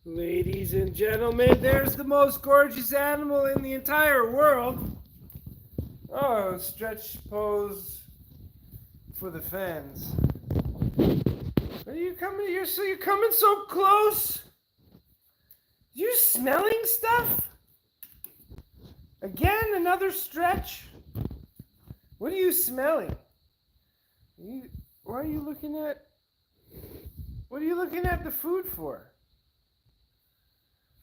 Ladies and gentlemen, there's the most gorgeous animal in the entire world. Oh, stretch pose for the fans. Are you coming? You're coming so close. You smelling stuff? Again, another stretch. What are you smelling? Why are you looking at? What are you looking at the food for?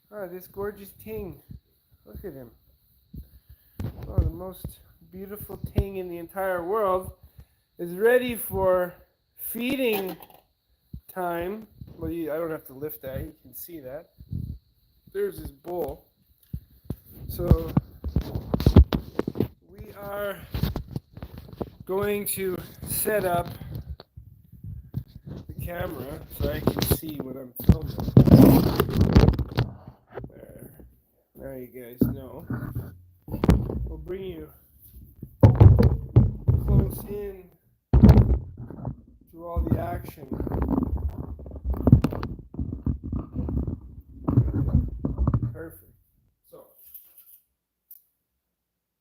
Oh, this gorgeous ting. Look at him. Oh, the most beautiful ting in the entire world is ready for feeding time. Well, I don't have to lift that. You can see that. There's his bowl. So we are going to set up the camera so I can see what I'm filming. There. Now you guys know. We'll bring you close in to all the action. Perfect. So,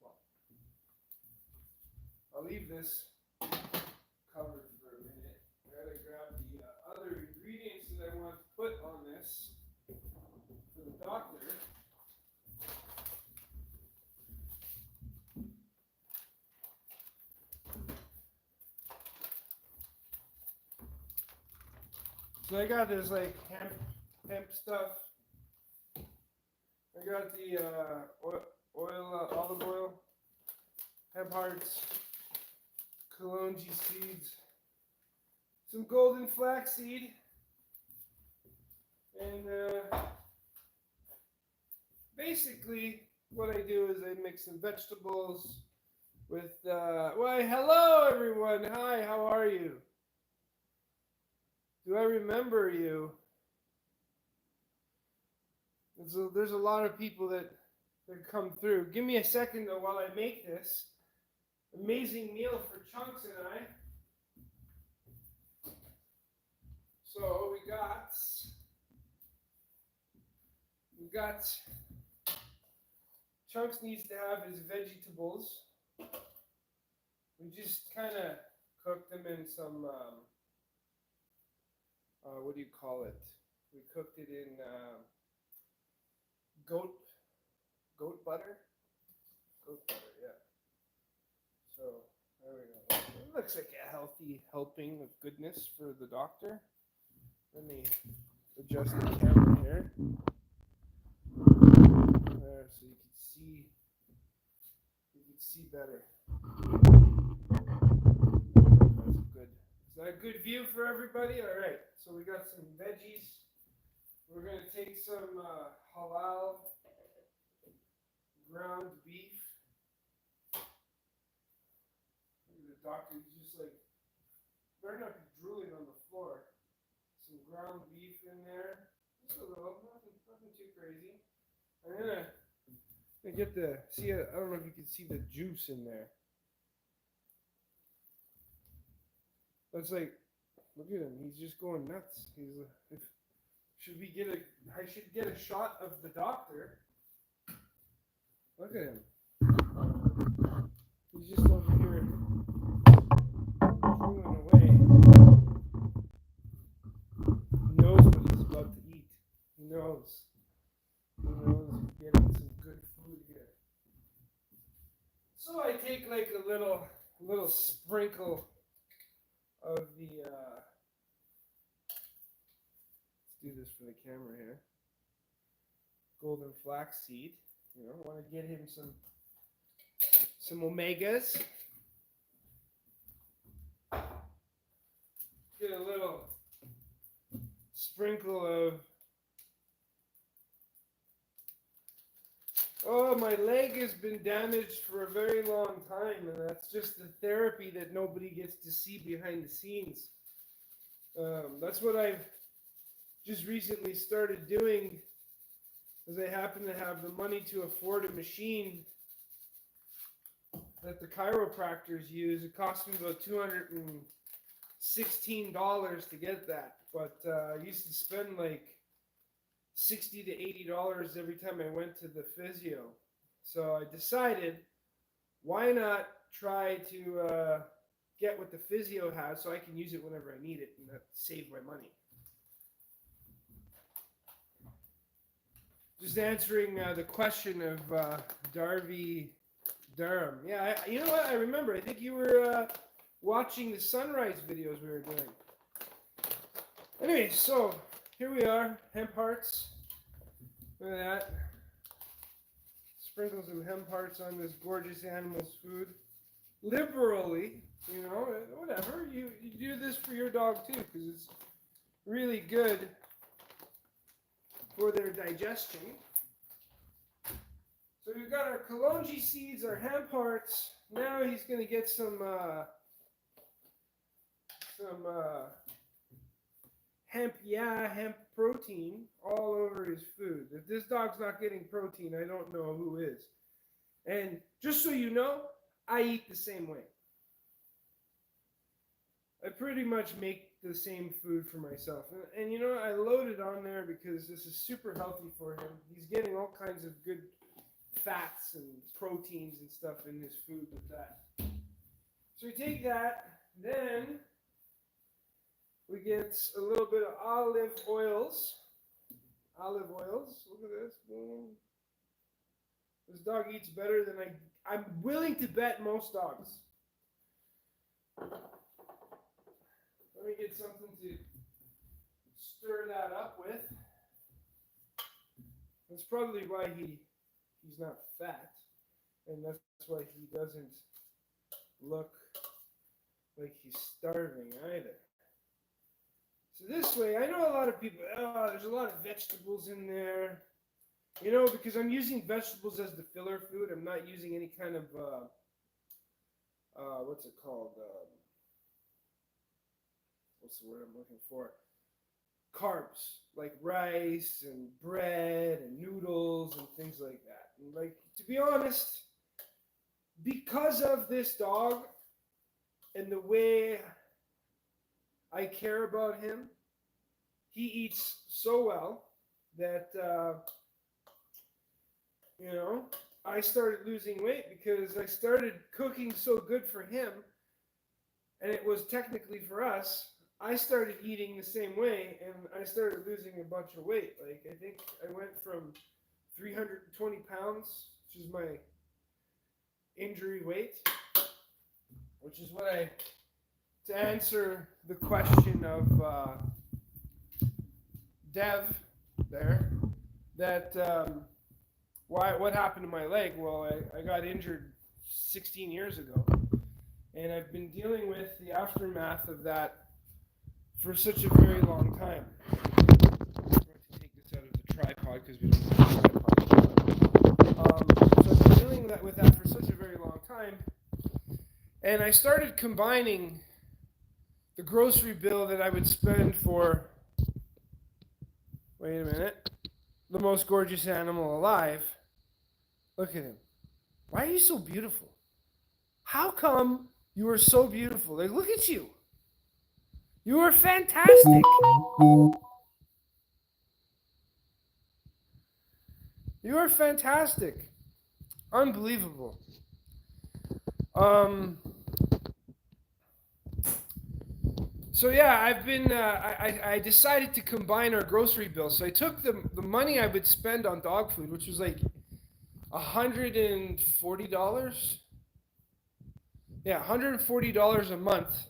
well, I'll leave this covered for a minute. I gotta grab the other ingredients that I want to put on this for the doctor. So I got this like hemp stuff. I got the olive oil, hemp hearts, kalonji seeds, some golden flaxseed, and basically what I do is I mix some vegetables with. Why, hello everyone! Hi, how are you? Do I remember you? There's a lot of people that come through. Give me a second though while I make this amazing meal for Chunks and I. So we got Chunks needs to have his vegetables. We just kind of cooked them in some what do you call it? We cooked it in goat butter. Goat butter, yeah. So there we go. It looks like a healthy helping of goodness for the doctor. Let me adjust the camera here. There, so you can see better. That's good. Is that a good view for everybody? All right. So we got some veggies. We're gonna take some halal ground beef. The doctor is just like, better not be drooling on the floor. Some ground beef in there. Just a little, nothing too crazy. I'm gonna get the, see, I don't know if you can see the juice in there. That's like, look at him, he's just going nuts. I should get a shot of the doctor. Look at him. He's just over here drooling away. He knows what he's about to eat. He knows. He knows he's getting some good food here. So I take like a little sprinkle of the let's do this for the camera here. Golden flaxseed. You know, want to get him some omegas. Get a little sprinkle of. Oh, my leg has been damaged for a very long time, and that's just the therapy that nobody gets to see behind the scenes. That's what I've just recently started doing, as I happen to have the money to afford a machine that the chiropractors use. It cost me about $216 to get that, but I used to spend like $60 to $80 every time I went to the physio. So I decided, why not try to get what the physio has so I can use it whenever I need it and save my money. Just answering the question of Darby Durham. Yeah, you know what? I remember. I think you were watching the sunrise videos we were doing. Anyway, so here we are, hemp hearts. Look at that. Sprinkle some hemp hearts on this gorgeous animal's food. Liberally, you know, whatever. You do this for your dog too, because it's really good for their digestion. So we've got our kalonji seeds, our hemp hearts. Now he's going to get some hemp protein all over his food. If this dog's not getting protein, I don't know who is. And just so you know, I eat the same way. I pretty much make the same food for myself. And you know, I load it on there because this is super healthy for him. He's getting all kinds of good fats and proteins and stuff in his food with that. So we take that, then we get a little bit of olive oils. Olive oils. Look at this. Boom. This dog eats better than I'm willing to bet most dogs. Let me get something to stir that up with. That's probably why he's not fat, and that's why he doesn't look like he's starving either. So this way, I know a lot of people, there's a lot of vegetables in there. You know, because I'm using vegetables as the filler food. I'm not using any kind of, what's it called? What's the word I'm looking for? Carbs, like rice and bread and noodles and things like that. And like, to be honest, because of this dog and the way I care about him, he eats so well that, you know, I started losing weight because I started cooking so good for him, and it was technically for us. I started eating the same way, and I started losing a bunch of weight. Like, I think I went from 320 pounds, which is my injury weight, which is what to answer the question of Dev there, that what happened to my leg? Well, I got injured 16 years ago, and I've been dealing with the aftermath of that for such a very long time. I'm going to take this out of the tripod because we don't have a tripod. So I've been dealing with that for such a very long time, and I started combining the grocery bill that I would spend for, wait a minute, the most gorgeous animal alive. Look at him. Why are you so beautiful? How come you are so beautiful? Like, look at you. You are fantastic. You are fantastic. Unbelievable. So yeah, I've been. I decided to combine our grocery bill. So I took the money I would spend on dog food, which was like $140. Yeah, $140 a month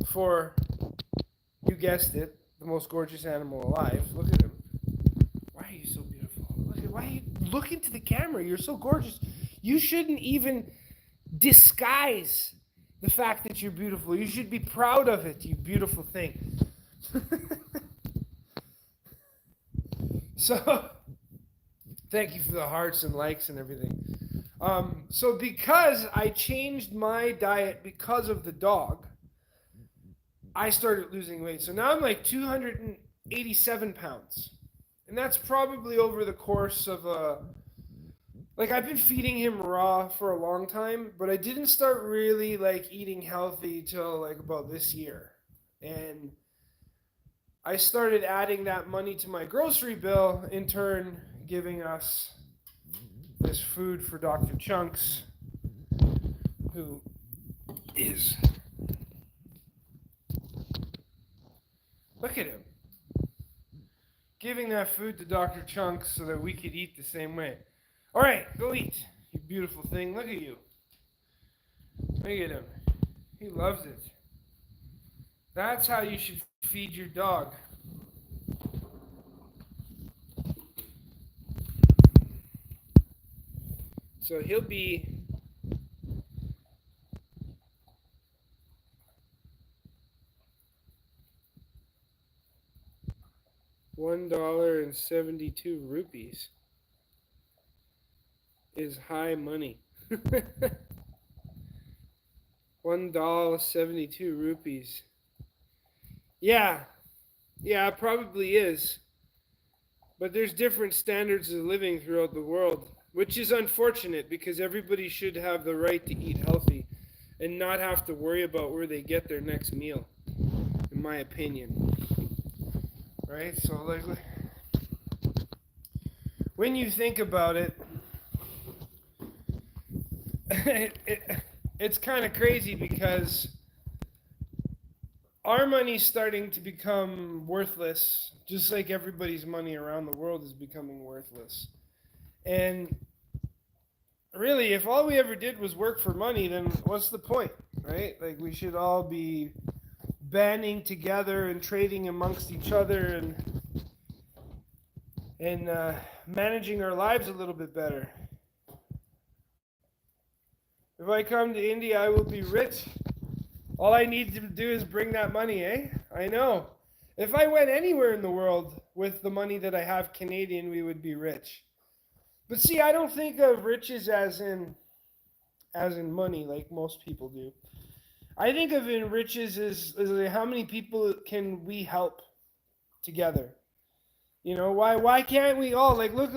for, you guessed it, the most gorgeous animal alive. Look at him. Why are you so beautiful? Why are you look into the camera? You're so gorgeous. You shouldn't even disguise the fact that you're beautiful. You should be proud of it, you beautiful thing. So, thank you for the hearts and likes and everything. So because I changed my diet because of the dog, I started losing weight. So now I'm like 287 pounds. And that's probably over the course of like, I've been feeding him raw for a long time, but I didn't start really like eating healthy till like about this year. And I started adding that money to my grocery bill, in turn giving us this food for Dr. Chunks, who is, look at him, giving that food to Dr. Chunks so that we could eat the same way. All right, go eat, you beautiful thing. Look at you. Look at him. He loves it. That's how you should feed your dog. So he'll be $1.72 is high money. $1.72. Yeah, it probably is. But there's different standards of living throughout the world, which is unfortunate because everybody should have the right to eat healthy and not have to worry about where they get their next meal, in my opinion. Right? So, like, when you think about it, it's kind of crazy because our money's starting to become worthless, just like everybody's money around the world is becoming worthless. And really, if all we ever did was work for money, then what's the point, right? Like, we should all be banding together and trading amongst each other and managing our lives a little bit better. If I come to India, I will be rich. All I need to do is bring that money, eh? I know. If I went anywhere in the world with the money that I have Canadian, we would be rich. But see, I don't think of riches as in money like most people do. I think of in riches as how many people can we help together? You know, why can't we all, like, look,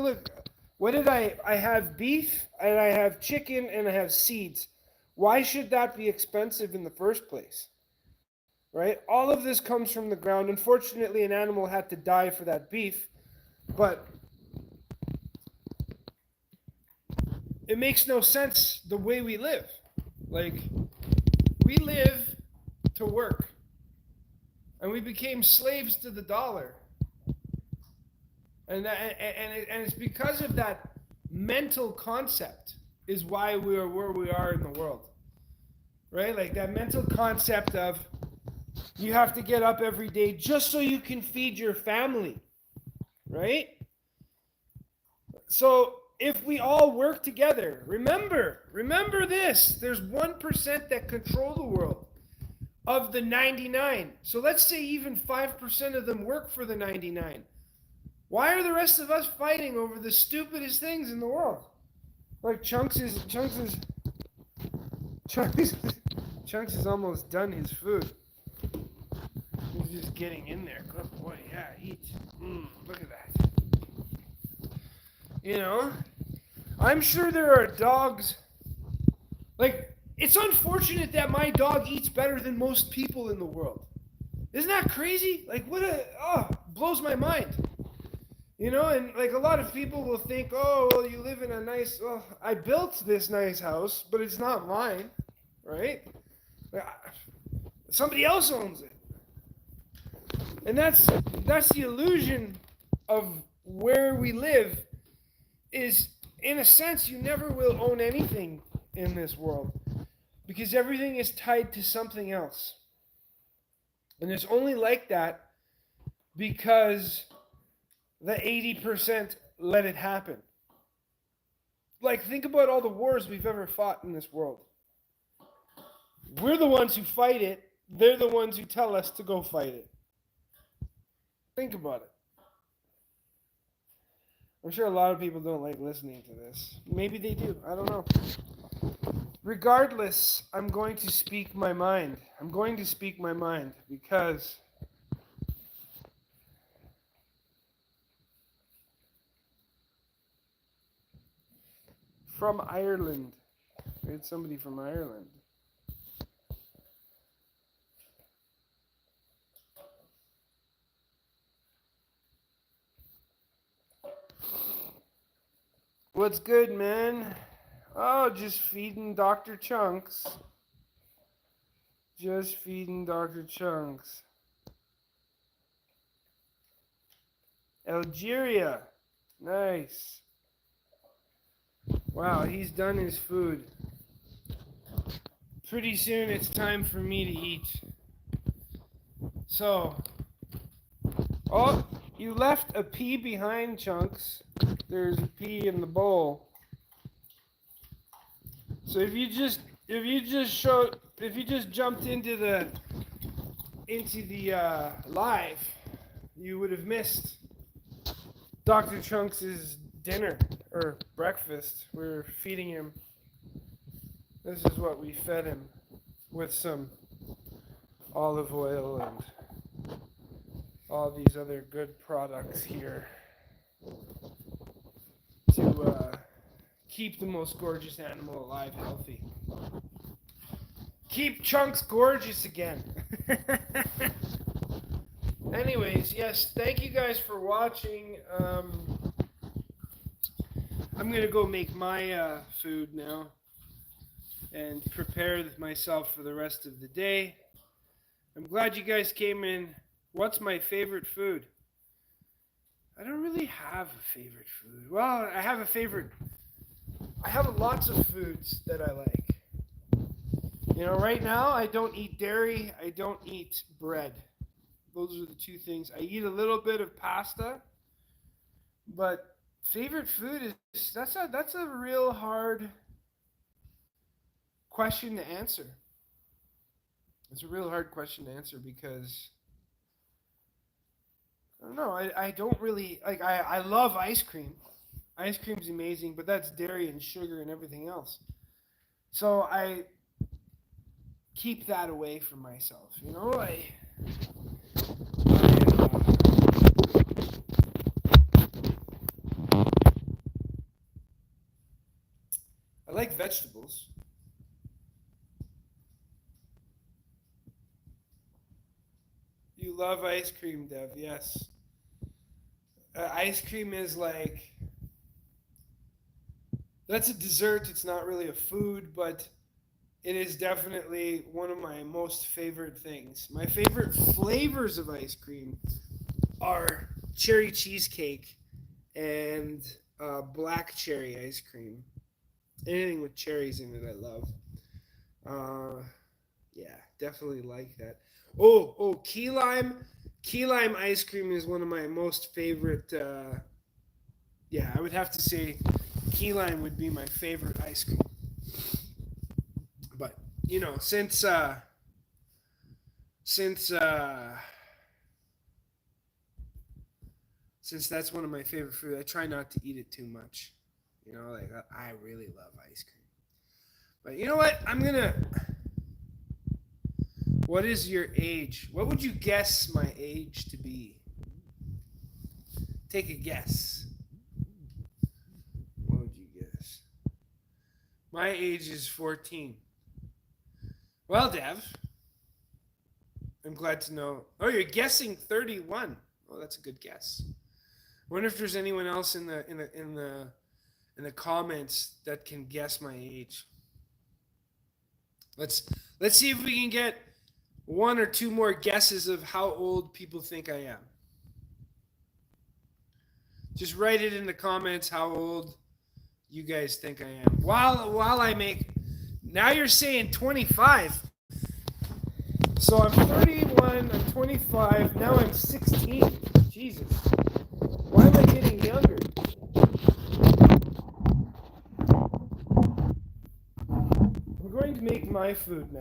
what did I have beef and I have chicken and I have seeds. Why should that be expensive in the first place? Right? All of this comes from the ground. Unfortunately, an animal had to die for that beef, but it makes no sense the way we live. Like, we live to work, and we became slaves to the dollar. And it's because of that mental concept is why we are where we are in the world. Right? Like, that mental concept of you have to get up every day just so you can feed your family. Right? So if we all work together, remember this, there's 1% that control the world of the 99. So let's say even 5% of them work for the 99. Why are the rest of us fighting over the stupidest things in the world? Like, Chunks is almost done his food. He's just getting in there. Good boy, yeah, eat. Look at that. You know, I'm sure there are dogs. Like, it's unfortunate that my dog eats better than most people in the world. Isn't that crazy? Like, blows my mind. You know, and like a lot of people will think, oh, well, you live in a nice, I built this nice house, but it's not mine, right? Somebody else owns it. And that's the illusion of where we live is, in a sense, you never will own anything in this world because everything is tied to something else. And it's only like that because the 80% let it happen. Like, think about all the wars we've ever fought in this world. We're the ones who fight it. They're the ones who tell us to go fight it. Think about it. I'm sure a lot of people don't like listening to this. Maybe they do. I don't know. Regardless, I'm going to speak my mind. I'm going to speak my mind because from Ireland. We had somebody from Ireland. What's good, man? Oh, just feeding Dr. Chunks. Just feeding Dr. Chunks. Algeria. Nice. Wow, he's done his food. Pretty soon it's time for me to eat. So, oh, you left a pea behind, Chunks. There's a pea in the bowl. So if you just jumped into the live, you would have missed Dr. Chunks' dinner or breakfast. We're feeding him. This is what we fed him with some olive oil and all these other good products here to keep the most gorgeous animal alive healthy. Keep Chunks gorgeous again. Anyways, yes, thank you guys for watching. I'm going to go make my food now and prepare myself for the rest of the day. I'm glad you guys came in. What's my favorite food? I don't really have a favorite food. Well, I have lots of foods that I like. You know, right now I don't eat dairy, I don't eat bread. Those are the two things. I eat a little bit of pasta, but favorite food is that's a real hard question to answer. It's a real hard question to answer because I don't know. I don't really like. I love ice cream. Ice cream's amazing, but that's dairy and sugar and everything else. So I keep that away from myself. You know, I like vegetables. You love ice cream, Dev. Yes. Ice cream is like, that's a dessert. It's not really a food, but it is definitely one of my most favorite things. My favorite flavors of ice cream are cherry cheesecake and black cherry ice cream. Anything with cherries in it, I love. Yeah, definitely like that. Key lime. Key lime ice cream is one of my most favorite. Yeah, I would have to say key lime would be my favorite ice cream. But you know, since that's one of my favorite food, I try not to eat it too much. You know, like I really love ice cream. But you know what? What is your age? What would you guess my age to be? Take a guess. What would you guess? My age is 14. Well, Dev, I'm glad to know. Oh, you're guessing 31. Oh, that's a good guess. I wonder if there's anyone else in the comments that can guess my age. Let's see if we can get one or two more guesses of how old people think I am. Just write it in the comments how old you guys think I am. While I make, now you're saying 25. So I'm 31, I'm 25, now I'm 16. Jesus. Why am I getting younger? I'm going to make my food now.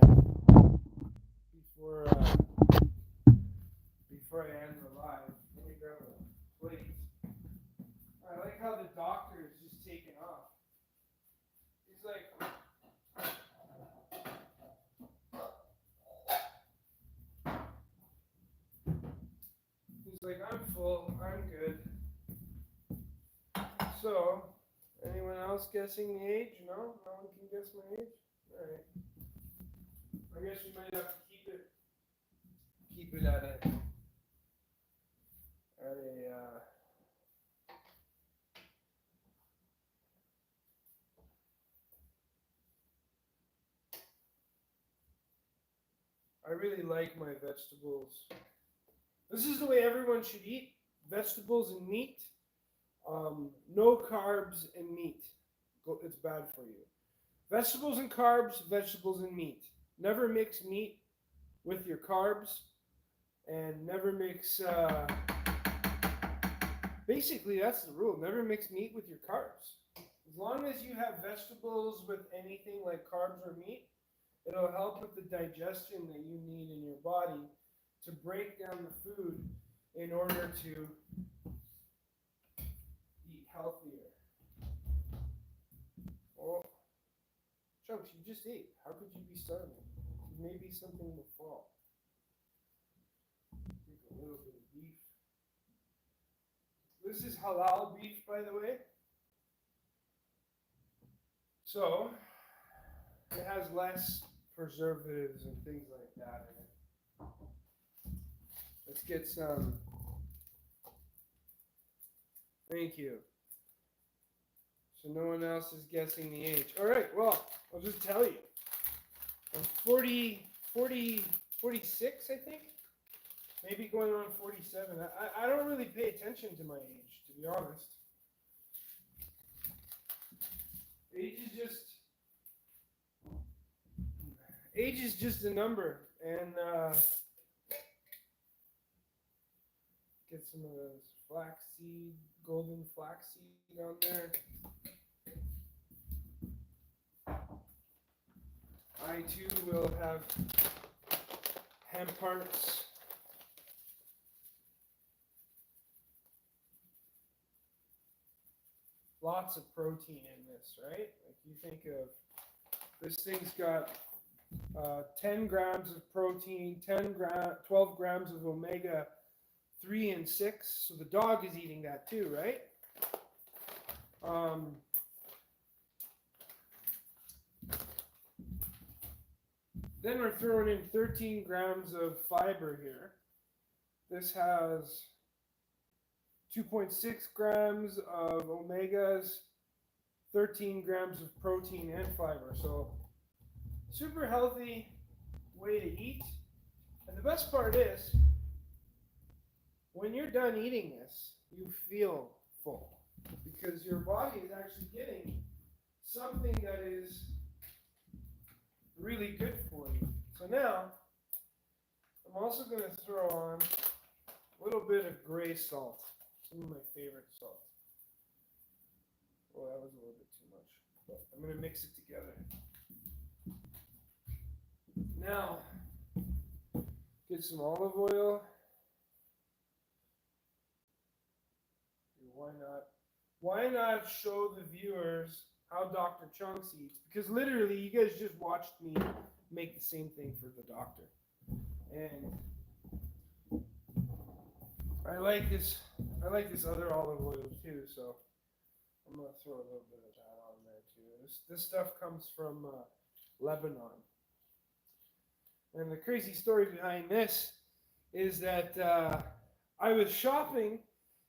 Before I end the live, let me grab a plate. I like how the doctor is just taking off. He's like, I'm full, I'm good. So, anyone else guessing the age? No? No one can guess my age? Alright. I guess we might have to keep it at really like my vegetables. This is the way everyone should eat vegetables and meat. No carbs and meat. It's bad for you. Vegetables and carbs, vegetables and meat. Never mix meat with your carbs, and never mix. Basically, that's the rule. Never mix meat with your carbs. As long as you have vegetables with anything like carbs or meat, it'll help with the digestion that you need in your body to break down the food in order to eat healthier. Oh, Chunks, you just ate. How could you be starving? Maybe something will fall. Take a little bit of beef. This is halal beef, by the way. So, it has less preservatives and things like that in it. Let's get some. Thank you. So no one else is guessing the age. All right, well, I'll just tell you. I'm 46, I think. Maybe going on 47. I don't really pay attention to my age, to be honest. Age is just a number, and get some of those flaxseed, golden flaxseed on there. I too will have hemp hearts. Lots of protein in this, right? Like you think of this thing's got 10 grams of protein, 12 grams of omega 3 and 6. So the dog is eating that too, right? Then we're throwing in 13 grams of fiber here. This has 2.6 grams of omegas, 13 grams of protein and fiber. So super healthy way to eat. And the best part is, when you're done eating this, you feel full because your body is actually getting something that is really good for you. So now, I'm also going to throw on a little bit of gray salt, some of my favorite salt. Well, that was a little bit too much, but I'm going to mix it together. Now, get some olive oil. Why not show the viewers how Dr. Chunks eats? Because literally, you guys just watched me make the same thing for the doctor. And I like this other olive oil too, so I'm gonna throw a little bit of that on there too. This stuff comes from Lebanon. And the crazy story behind this is that I was shopping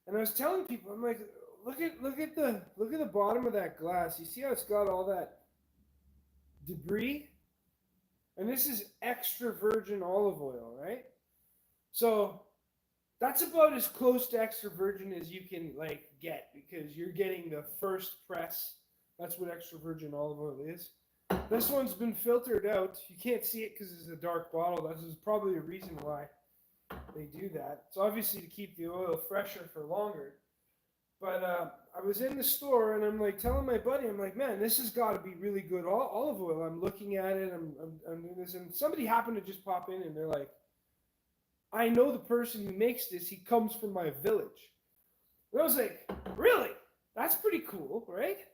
and I was telling people, I'm like, look at the bottom of that glass. You see how it's got all that debris? And this is extra virgin olive oil, right? So that's about as close to extra virgin as you can get, because you're getting the first press. That's what extra virgin olive oil is. This one's been filtered out. You can't see it because it's a dark bottle. This is probably a reason why they do that. It's obviously to keep the oil fresher for longer. But I was in the store and I'm like telling my buddy, I'm like, man, this has got to be really good olive oil. I'm looking at it, I'm doing this, and somebody happened to just pop in and they're like, I know the person who makes this. He comes from my village. And I was like, really? That's pretty cool, right?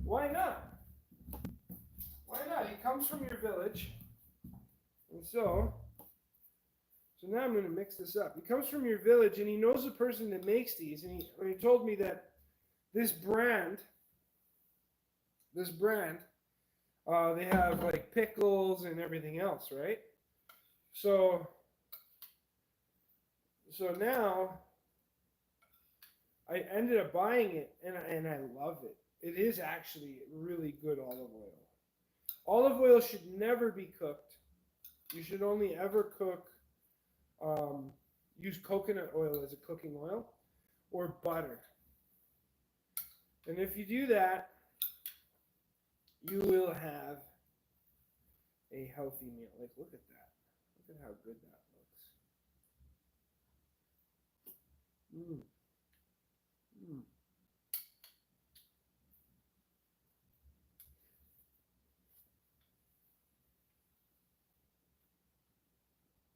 Why not? Why not? He comes from your village. And so now I'm going to mix this up. He comes from your village, and he knows the person that makes these. And he told me that this brand, they have like pickles and everything else, right? So now I ended up buying it, and I love it. It is actually really good olive oil. Olive oil should never be cooked. You should only ever cook, use coconut oil as a cooking oil or butter. And if you do that, you will have a healthy meal. Like, look at that. Look at how good that looks. Mm. Mm.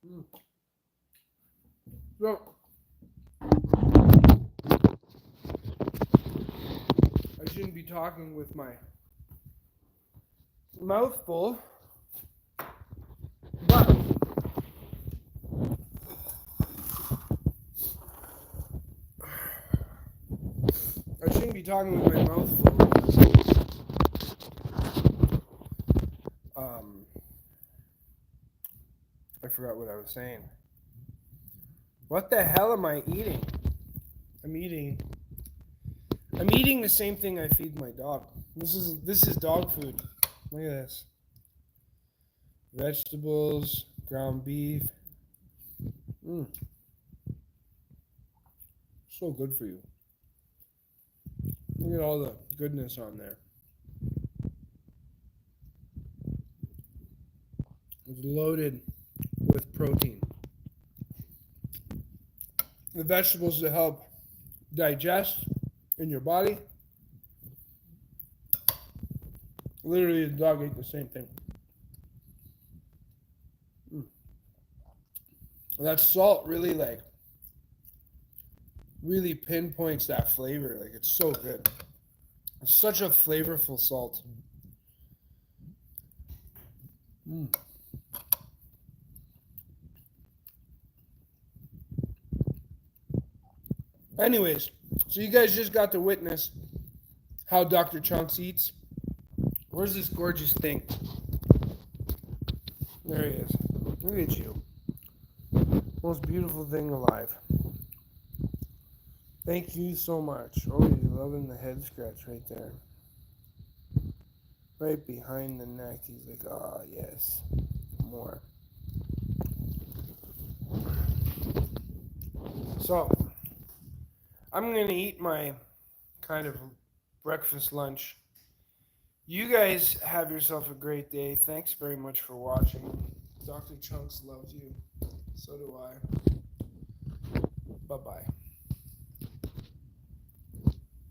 Mm. So, I shouldn't be talking with my mouth full, but I shouldn't be talking with my mouth full because I forgot what I was saying. What the hell am I eating? I'm eating the same thing I feed my dog. This is dog food. Look at this. Vegetables, ground beef. So good for you. Look at all the goodness on there. It's loaded with protein. The vegetables that help digest in your body. Literally, the dog ate the same thing. That salt really pinpoints that flavor. Like, it's so good. It's such a flavorful salt. Anyways, so you guys just got to witness how Dr. Chunks eats. Where's this gorgeous thing? There he is. Look at you. Most beautiful thing alive. Thank you so much. Oh, he's loving the head scratch right there. Right behind the neck. He's like, oh, yes. More. So, I'm going to eat my kind of breakfast lunch. You guys have yourself a great day. Thanks very much for watching. Dr. Chunks loves you. So do I. Bye-bye.